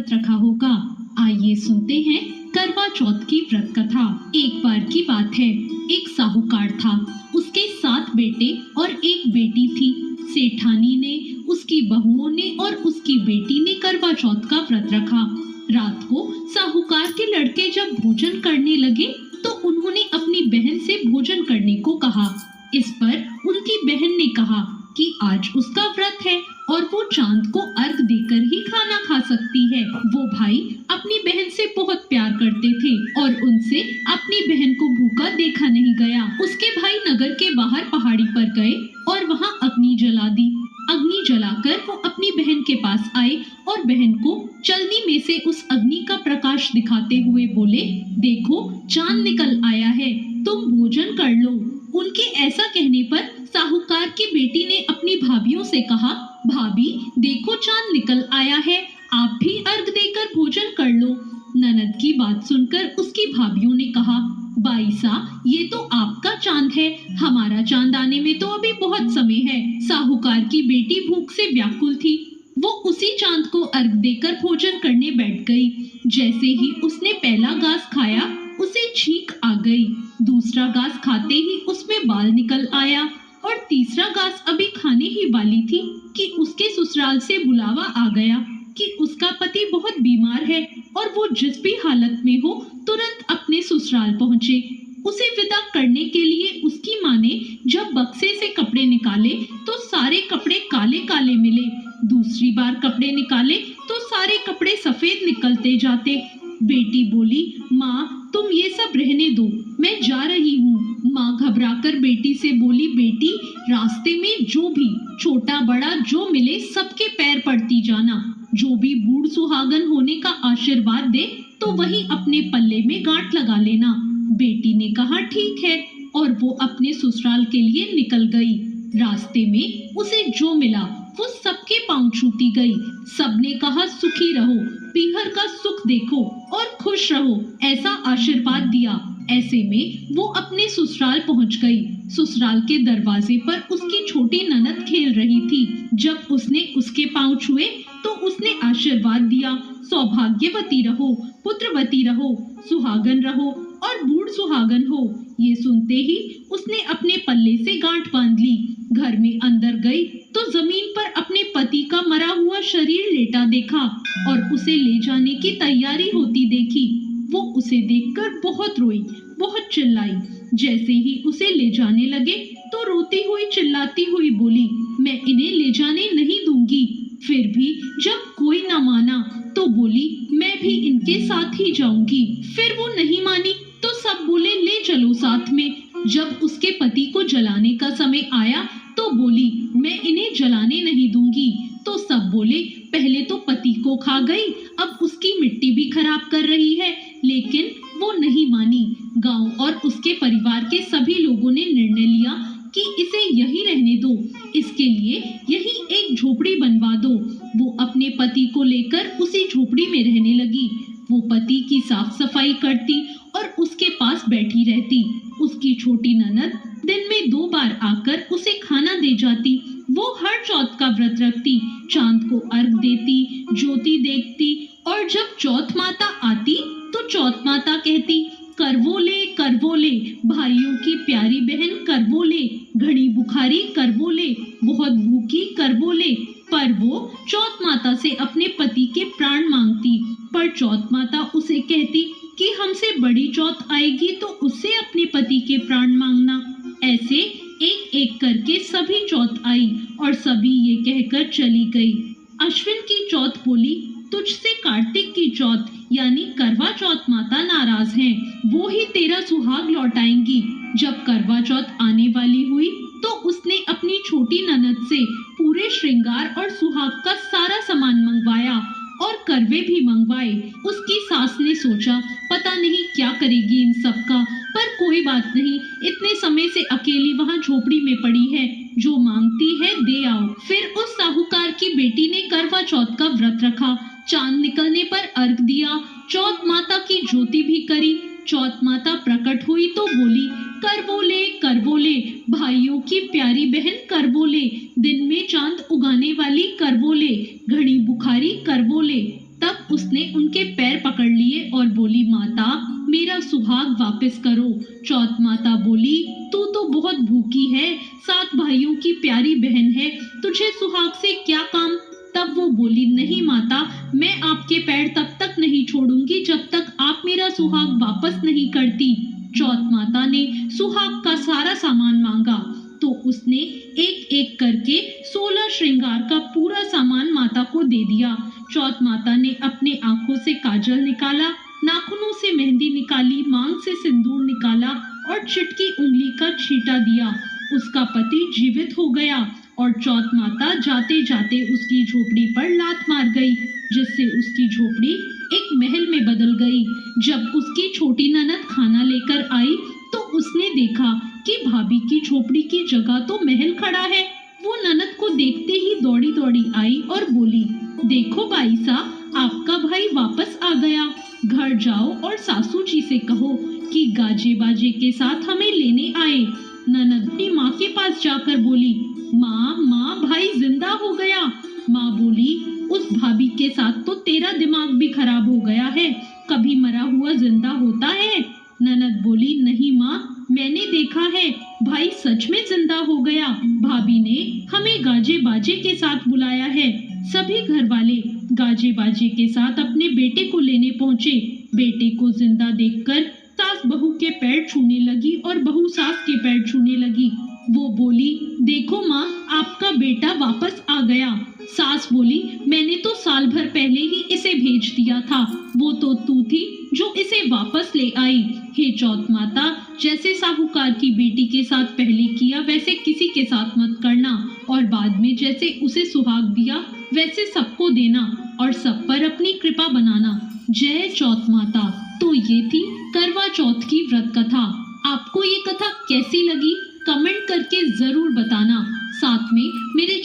व्रत रखा होगा। आइए सुनते हैं करवा चौथ की व्रत कथा। एक बार की बात है, एक साहूकार था। उसके 7 बेटे और एक बेटी थी। सेठानी ने, उसकी बहुओं ने और उसकी बेटी ने करवा चौथ का व्रत रखा। रात को साहूकार के लड़के जब भोजन करने लगे तो उन्होंने अपनी बहन से भोजन करने को कहा। इस पर उनकी बहन ने कहा कि आज उसका व्रत है और वो चांद को अर्घ देकर ही खाना खा सकती है। वो भाई अपनी बहन से बहुत प्यार करते थे और उनसे अपनी बहन को भूखा देखा नहीं गया। उसके भाई नगर के बाहर पहाड़ी पर गए और वहाँ अग्नि जला दी। अग्नि जलाकर वो अपनी बहन के पास आए और बहन को चलनी में से उस अग्नि का प्रकाश दिखाते हुए बोले, देखो चांद निकल आया है, तुम भोजन कर लो। उनके ऐसा कहने पर साहूकार की बेटी ने अपनी भाभीयों से कहा, भाभी देखो चांद निकल आया है, आप भी अर्घ देकर भोजन कर लो। ननद की बात सुनकर उसकी भाभीयों ने कहा, बाईसा ये तो आपका चांद है, हमारा चांद आने में तो अभी बहुत समय है। साहूकार की बेटी भूख से व्याकुल थी। वो उसी चांद को अर्घ देकर भोजन करने बैठ गई। जैसे ही उसने पहला घास खाया उसे छींक आ गई। दूसरा घास खाते ही उसमें बाल निकल आया और तीसरा घास अभी खाने ही वाली थी कि उसके ससुराल से बुलावा आ गया कि उसका पति बहुत बीमार है और वो जिस भी हालत में हो तुरंत अपने ससुराल पहुंचे। उसे विदा करने के लिए उसकी माँ ने जब बक्से से कपड़े निकाले तो सारे कपड़े काले काले मिले। दूसरी बार कपड़े निकाले तो सारे कपड़े सफेद निकलते जाते। बेटी बोली, माँ तुम ये सब रहने दो, मैं जा रही हूँ। माँ घबराकर बेटी से बोली, बेटी रास्ते में जो भी छोटा बड़ा जो मिले सबके पैर पड़ती जाना। जो भी बूढ़ सुहागन होने का आशीर्वाद दे तो वही अपने पल्ले में गांठ लगा लेना। बेटी ने कहा ठीक है और वो अपने ससुराल के लिए निकल गई। रास्ते में उसे जो मिला वो सबके पांव छूती गई। सबने कहा सुखी रहो, पीहर का सुख देखो और खुश रहो, ऐसा आशीर्वाद दिया। ऐसे में वो अपने ससुराल पहुंच गई। ससुराल के दरवाजे पर उसकी छोटी ननद खेल रही थी। जब उसने उसके पांव छुए तो उसने आशीर्वाद दिया, सौभाग्यवती रहो, पुत्रवती रहो, सुहागन रहो और बूढ़ सुहागन हो। ये सुनते ही उसने अपने पल्ले से गांठ बांध ली। घर में अंदर गई तो जमीन पर अपने पति का मरा हुआ शरीर लेटा देखा और उसे ले जाने की तैयारी होती देखी। वो उसे देखकर बहुत रोई, बहुत चिल्लाई। जैसे ही उसे ले जाने लगे तो रोती हुई चिल्लाती हुई बोली, मैं इन्हें ले जाने नहीं दूंगी। फिर भी जब कोई न माना तो बोली, मैं भी इनके साथ ही जाऊंगी। फिर वो नहीं मानी तो सब बोले, ले चलो साथ में। जब उसके पति को जलाने का समय आया तो बोली, मैं इन्हें जलाने नहीं दूंगी। तो सब बोले, पहले तो पति को खा गई, अब उसकी मिट्टी भी खराब कर रही है। लेकिन वो नहीं मानी। गांव और उसके परिवार के सभी लोगों ने निर्णय लिया कि इसे यही रहने दो, इसके लिए यही एक झोपड़ी बनवा दो। वो अपने पति को लेकर उसी झोपड़ी में रहने लगी। वो पति की साफ सफाई करती और उसके पास बैठी रहती। उसकी छोटी ननद दिन में 2 बार आकर उसे खाना दे जाती। वो हर चौथ का व्रत रखती, चांद को अर्घ देती, ज्योति देखती और जब चौथ माता आती तो चौथ माता कहती, करवोले भाइयों की प्यारी बहन करवोले, घड़ी बुखारी करवोले, बहुत भूखी करवोले। पर वो चौथ माता से अपने पति के प्राण मांगती। पर चौथ माता उसे कहती कि हमसे बड़ी चौथ आएगी तो उससे अपने पति के प्राण मांगना। ऐसे एक एक करके सभी चौथ आई और सभी ये कहकर चली गई। अश्विन की चौथ बोली, तुझसे कार्तिक की चौथ यानी करवा चौथ माता नाराज हैं, वो ही तेरा सुहाग लौटाएंगी। जब करवा चौथ आने वाली हुई तो उसने अपनी छोटी ननद से पूरे श्रृंगार और सुहाग का सारा सामान मंगवाया और करवे भी मंगवाए। उसकी सास ने सोचा पता नहीं क्या करेगी इन सब का, पर कोई बात नहीं, इतने समय से अकेली वहाँ झोपड़ी में पड़ी है, जो मांगती है दे आओ। फिर उस साहूकार की बेटी ने करवा चौथ का व्रत रखा। चांद निकलने पर अर्घ दिया, चौथ माता की ज्योति भी करी। चौथ माता प्रकट हुई तो बोली, करवोले भाइयों की प्यारी बहन करवोले, दिन में चांद उगाने वाली करवोले, घड़ी बुखारी करवोले। तब उसने उनके पैर पकड़ लिए और बोली, माता मेरा सुहाग वापस करो। चौथ माता बोली, तू तो बहुत भूखी है, 7 भाइयों की प्यारी बहन है, तुझे सुहाग से क्या काम। तब वो बोली, नहीं माता, मैं आपके पैर तब तक नहीं छोड़ूंगी जब तक आप मेरा सुहाग वापस नहीं करती। चौथ माता ने सुहाग का सारा सामान मांगा तो उसने एक एक करके 16 श्रृंगार का पूरा सामान माता को दे दिया। चौथ माता ने अपने आंखों से काजल निकाला, नाखूनों से मेहंदी निकाली, मांग से सिंदूर निकाला और चिटकी उंगली का छींटा दिया। उसका पति जीवित हो गया और चौथ माता जाते जाते उसकी झोपड़ी पर लात मार गई, जिससे उसकी झोपड़ी एक महल में बदल गई। जब उसकी छोटी ननद खाना लेकर आई तो उसने देखा कि भाभी की झोपड़ी की जगह तो महल खड़ा है। वो ननद को देखते ही दौड़ी दौड़ी आई और बोली, देखो बाईसा, आपका भाई वापस आ गया। घर जाओ और सासू जी से कहो कि गाजे बाजे के साथ हमें लेने आए। ननद अपनी माँ के पास जाकर बोली, माँ माँ, भाई जिंदा हो गया। माँ बोली, उस भाभी के साथ तो तेरा दिमाग भी खराब हो गया है, कभी मरा हुआ जिंदा होता है। ननद बोली, नहीं माँ, मैंने देखा है, भाई सच में जिंदा हो गया। भाभी ने हमें गाजे बाजे के साथ बुलाया है। सभी घर वाले गाजे बाजे के साथ अपने बेटे को लेने पहुंचे। बेटे को जिंदा देखकर सास बहू के पैर छूने लगी और बहू सास के पैर छूने लगी। वो बोली, देखो माँ, आपका बेटा वापस आ गया। सास बोली, मैंने तो साल भर पहले ही इसे भेज दिया था, वो तो तू थी जो इसे वापस ले आई। हे चौथ माता, जैसे साहूकार की बेटी के साथ पहले किया वैसे किसी के साथ मत करना, और बाद में जैसे उसे सुहाग दिया वैसे सबको देना और सब पर अपनी कृपा बनाना। जय चौथ माता। तो ये थी करवा चौथ की व्रत कथा। आपको ये कथा कैसी लगी कमेंट करके जरूर बताना। साथ में मेरे